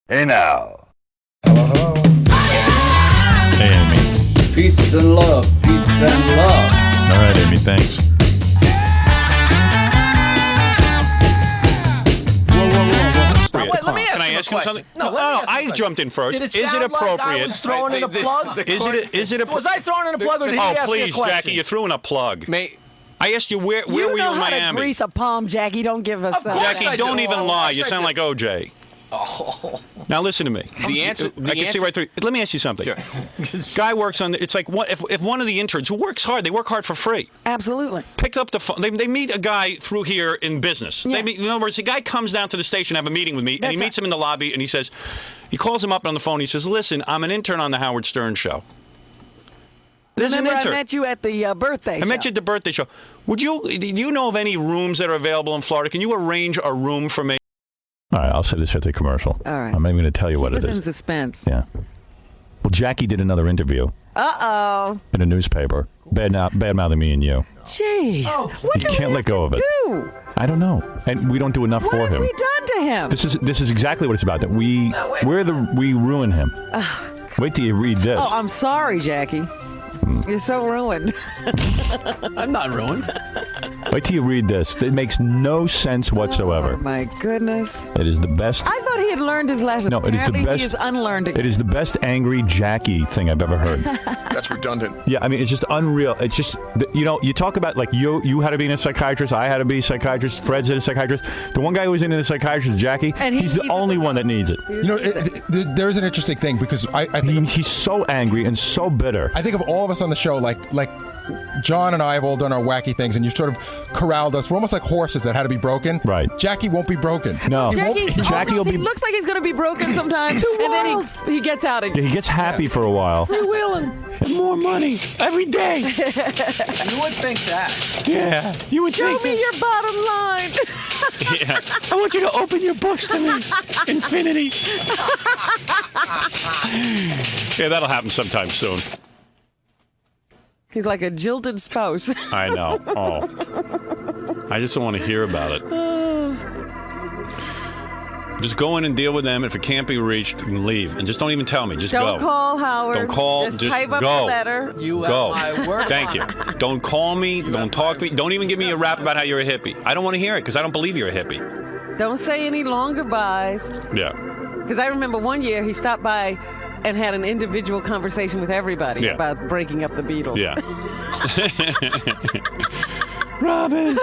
Hey now. Hello. Hey, Amie. Peace and love. Peace and love. All right, Amie, thanks. Wait, let me ask Can I you ask him something? No, I jumped in first. Did it Is sound it appropriate? Like I was throwing in a plug? Is it Was I throwing in a plug, or did he ask me a please, question? Jackie, you threw in a plug. Mate, I asked you where were you in know how Miami? to grease a palm, Jackie. Don't give us Of course that. Jackie, I don't do. even Oh, lie. yes, You I sound do. like OJ. Oh. Now listen to me. The answer- I can see right through. Let me ask you something. Sure. Guy works on. It's like if one of the interns who works hard, they work hard for free. Absolutely. Picked up the phone. They meet a guy through here in business. Yeah. They meet, in other words, the guy comes down to the station, have a meeting with me, and he That's meets him in the lobby, and he says, he calls him up on the phone. He says, "Listen, I'm an intern on the Howard Stern show." There's Remember, an intern. I met you at the birthday I show. met you at the birthday show. Do you know of any rooms that are available in Florida? Can you arrange a room for me? All right, I'll say this at the commercial. All right. I'm not even going to tell you what Keep it us in is. suspense. Yeah. Well, Jackie did another interview Uh-oh. in a newspaper, bad-mouthing me and you. Jeez. What You do can't we let go have of to it. do? I don't know, and we don't do enough What for have him. we done to him? This is exactly what it's about. That we ruin him. Wait till you read this. Oh, I'm sorry, Jackie. You're so ruined. I'm not ruined. Wait till you read this. It makes no sense whatsoever. Oh, my goodness. It is the best. I thought he had learned his lesson. No, it is the Apparently best. He is unlearned it. It is the best angry Jackie thing I've ever heard. That's redundant. Yeah, I mean, it's just unreal. It's just, you talk about, like, you had to be in a psychiatrist, I had to be a psychiatrist, Fred's in a psychiatrist. The one guy who was in a psychiatrist, Jackie, And he's the only one that needs it. You know, there's an interesting thing because I think He's so angry and so bitter. I think of all of us on the show, like John and I have all done our wacky things, and you sort of corralled us. We're almost like horses that had to be broken. Right. Jackie won't be broken. No. Jackie will he be. looks like he's going to be broken sometime, and then he gets out Yeah, again. he gets happy for a while. Freewheeling. And more money every day. You would think that. Yeah, you would Show think me that. your bottom line. Yeah. I want you to open your books to me. Infinity. Yeah, that'll happen sometime soon. He's like a jilted spouse. I know. Oh. I just don't want to hear about it. Just go in and deal with them. If it can't be reached, leave. And just don't even tell me. Just go. Don't call Howard. Don't call. Just Just type up go. the letter. You Go. have my word. Thank you. Don't call me. Don't talk to me. Don't even give me a rap about how you're a hippie. I don't want to hear it because I don't believe you're a hippie. Don't say any long goodbyes. Yeah. Because I remember one year he stopped by and had an individual conversation with everybody Yeah. about breaking up the Beatles. Yeah. Robin.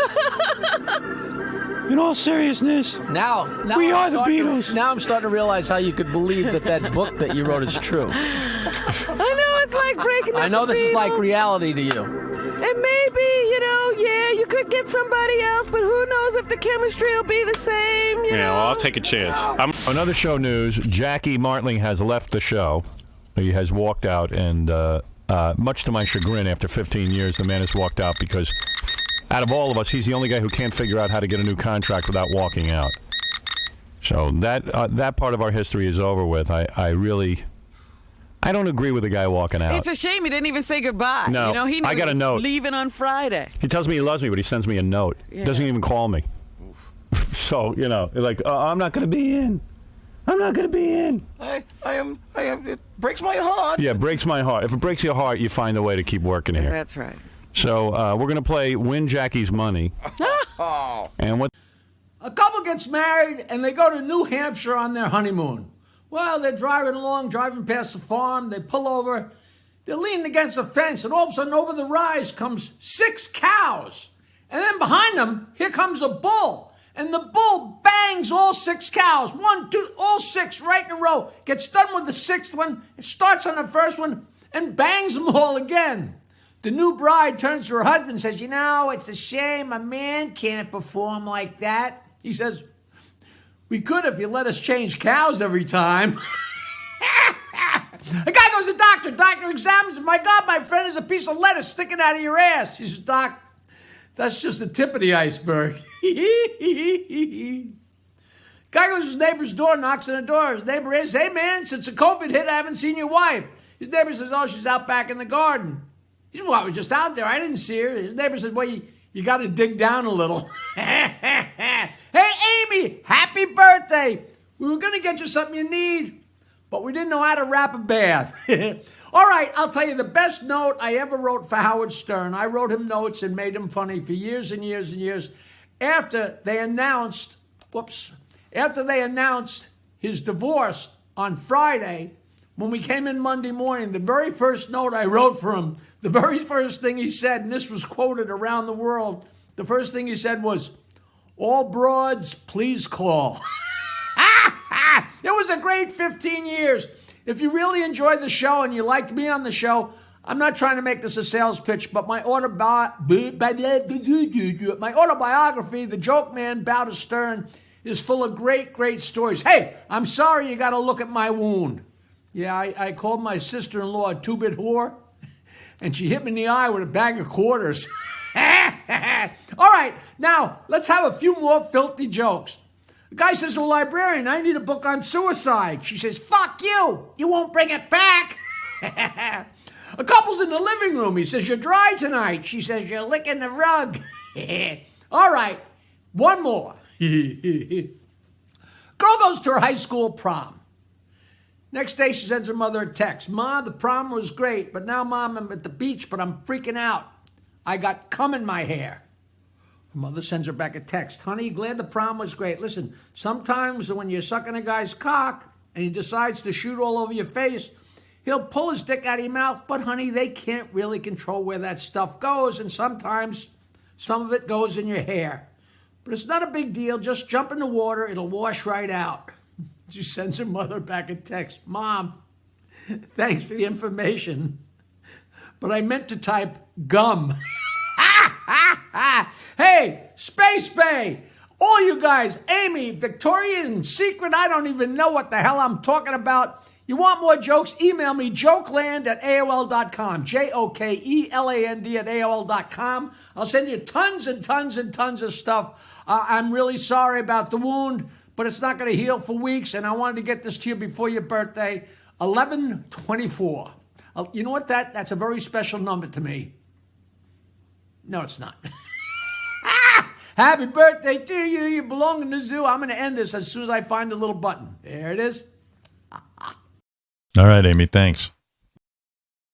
In all seriousness. Now We I'm are the starting to- Beatles. Now I'm starting to realize how you could believe that book that you wrote is true. I know, it's like breaking up I know the this is like Beatles. reality to you. And maybe, you could get somebody else, but who knows if the chemistry will be the same, you know? Yeah, well, I'll take a chance. Another show news, Jackie Martling has left the show. He has walked out, and much to my chagrin, after 15 years, the man has walked out because out of all of us, he's the only guy who can't figure out how to get a new contract without walking out. So that part of our history is over with. I don't agree with the guy walking out. It's a shame he didn't even say goodbye. No, He knew I got he a was note. leaving on Friday. He tells me he loves me, but he sends me a note. Yeah. Doesn't even call me. So, like, I'm not going to be in. I'm not going to be in. I am. It breaks my heart. Yeah, it breaks my heart. If it breaks your heart, you find a way to keep working here. That's right. So we're going to play Win Jackie's Money. Oh. And what? A couple gets married and they go to New Hampshire on their honeymoon. Well, they're driving past the farm. They pull over. They're leaning against a fence, and all of a sudden, over the rise comes 6 cows. And then behind them, here comes a bull. And the bull bangs all 6 cows. 1, 2, all 6 right in a row. Gets done with the 6th one. It starts on the 1st one and bangs them all again. The new bride turns to her husband and says, it's a shame a man can't perform like that. He says, we could if you let us change cows every time. A guy goes to the doctor. Doctor examines him. My God, my friend, there's a piece of lettuce sticking out of your ass. He says, Doc, that's just the tip of the iceberg. Guy goes to his neighbor's door, knocks on the door. His neighbor says, hey, man, since the COVID hit, I haven't seen your wife. His neighbor says, oh, she's out back in the garden. He said, well, I was just out there. I didn't see her. His neighbor says, well, you got to dig down a little. Hey, Amie, happy birthday. We were going to get you something you need, but we didn't know how to wrap a bath. All right, I'll tell you the best note I ever wrote for Howard Stern. I wrote him notes and made him funny for years and years and years. After they announced his divorce on Friday, when we came in Monday morning, the very first note I wrote for him, the very first thing he said, and this was quoted around the world, the first thing he said was, "All broads, please call." It was a great 15 years. If you really enjoyed the show and you liked me on the show, I'm not trying to make this a sales pitch, but my autobiography, The Jokeman, Bow to Stern, is full of great, great stories. Hey, I'm sorry you got to look at my wound. Yeah, I called my sister-in-law a two-bit whore, and she hit me in the eye with a bag of quarters. All right, now let's have a few more filthy jokes. The guy says to the librarian, "I need a book on suicide." She says, "Fuck you. You won't bring it back." A couple's in the living room. He says, "You're dry tonight." She says, "You're licking the rug." All right, one more. Girl goes to her high school prom. Next day, she sends her mother a text. "Ma, the prom was great, but now, Mom, I'm at the beach, but I'm freaking out. I got cum in my hair." Her mother sends her back a text. "Honey, glad the prom was great. Listen, sometimes when you're sucking a guy's cock and he decides to shoot all over your face, he'll pull his dick out of your mouth, but honey, they can't really control where that stuff goes, and sometimes some of it goes in your hair. But it's not a big deal. Just jump in the water. It'll wash right out." She sends her mother back a text. "Mom, thanks for the information, but I meant to type gum." Hey, SpaySpay, all you guys, Amie, Victoria, and Secret, I don't even know what the hell I'm talking about. You want more jokes? Email me, jokeland@AOL.com, JOKELAND@AOL.com. I'll send you tons and tons and tons of stuff. I'm really sorry about the wound, but it's not going to heal for weeks, and I wanted to get this to you before your birthday, 11/24. You know what? That's a very special number to me. No, it's not. Happy birthday to you. You belong in the zoo. I'm going to end this as soon as I find a little button. There it is. All right, Amie, thanks.